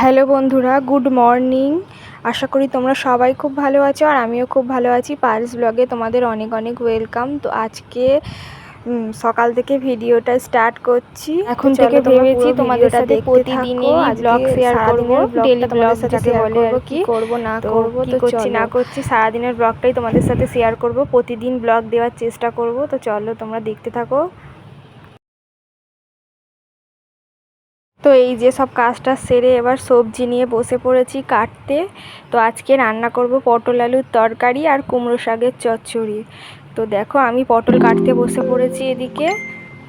Hello বন্ধুরা, good morning. আশা করি তোমরা সবাই খুব ভালো আছো আর আমিও খুব ভালো আছি। পার্লস ব্লগে তোমাদের অনেক অনেক ওয়েলকাম। তো আজকে সকাল থেকে ভিডিওটা স্টার্ট করছি। এখন থেকে ভেবেছি তোমাদের সাথে প্রতিদিনই ব্লগ শেয়ার করব, ডেলি ব্লগ যাকে বলে আর কি করব না করব, তো করছি না করছি সারাদিনের ব্লগটাই তোমাদের সাথে শেয়ার করব। প্রতিদিন ব্লগ দেওয়ার চেষ্টা করব। তো চলো তোমরা দেখতে থাকো। তো এই যে সব কাজটা সেরে এবার সবজি নিয়ে বসে পড়েছি কাটতে। তো আজকে রান্না করব পটল আলুর তরকারি আর কুমড়ো শাকের চচ্চড়ি। তো দেখো আমি পটল কাটতে বসে পড়েছি এদিকে,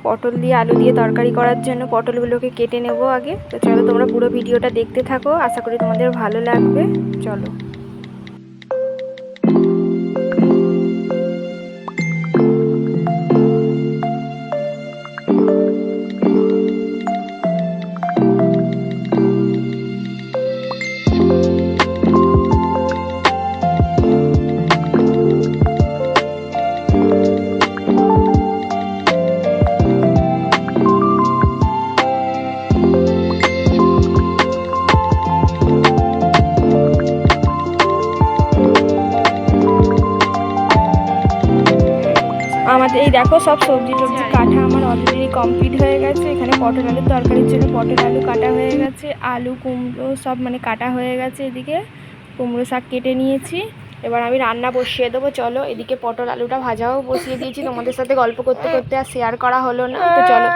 পটল দিয়ে আলু দিয়ে তরকারি করার জন্য পটলগুলোকে কেটে নেব আগে। তো চলো তোমরা পুরো ভিডিওটা দেখতে থাকো, আশা করি তোমাদের ভালো লাগবে। চলো। আমাদের এই দেখো সব সবজি কাটা আমার অলরেডি কমপ্লিট হয়ে গেছে। এখানে পটল আলুর তরকারির জন্য পটল আলু কাটা হয়ে গেছে, আলু কুমড়ো সব কাটা হয়ে গেছে। এদিকে কুমড়ো শাক কেটে নিয়েছি, এবার আমি রান্না বসিয়ে দেবো। চলো, এদিকে পটল আলুটা ভাজাও বসিয়ে দিয়েছি। তোমাদের সাথে গল্প করতে করতে আর শেয়ার করা হলো না। তো চলো।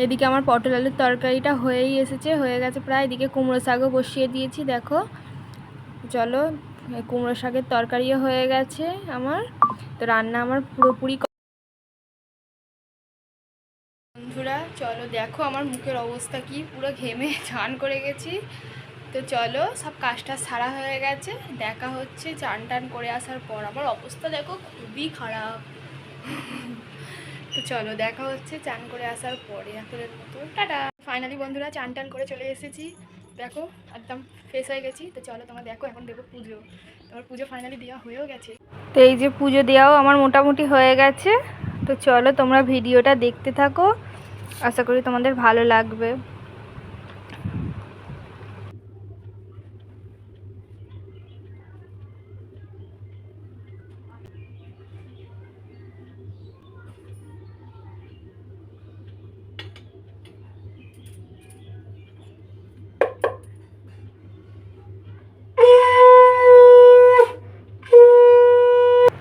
এদিকে আমার পটল আলুর তরকারিটা হয়ে গেছে প্রায়। এদিকে কুমড়ো শাকও বসিয়ে দিয়েছি দেখো। চলো, কুমড়ো শাকের তরকারিও হয়ে গেছে আমার। তো রান্না আমার পুরোপুরি। বন্ধুরা চলো দেখো আমার মুখের অবস্থা কি, পুরো ঘেমে চান করে গেছি। তো চলো, সব কাজটা সারা হয়ে গেছে, দেখা হচ্ছে চান টান করে আসার পর। আমার অবস্থা দেখো খুবই খারাপ। তো চলো দেখা হচ্ছে চান করে আসার পরে, এখনের মতো টাটা। ফাইনালি বন্ধুরা চান টান করে চলে এসেছি, দেখো একদম ফ্রেশ হয়ে গেছি। তো চলো তোমরা দেখো, এখন দেবো পুজো। তোমার পুজো ফাইনালি দেওয়া হয়েও গেছে। তো এই যে পুজো দেওয়াও আমার মোটামুটি হয়ে গেছে। তো চলো তোমরা ভিডিওটা দেখতে থাকো, আশা করি তোমাদের ভালো লাগবে।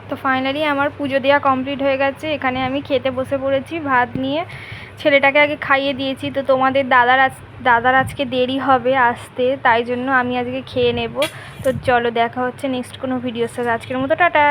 তো ফাইনালি আমার পুজো দেওয়া কমপ্লিট হয়ে গেছে। এখানে আমি খেতে বসে পড়েছি ভাত নিয়ে। ছেলেটাকে আগে খাইয়ে দিয়েছি। তো তোমাদের দাদার আজকে দেরি হবে আসতে, তাই জন্য আমি আজকে খেয়ে নেব। তো চলো দেখা হচ্ছে নেক্সট কোনো ভিডিওর সাথে। আজকের মতো টাটা।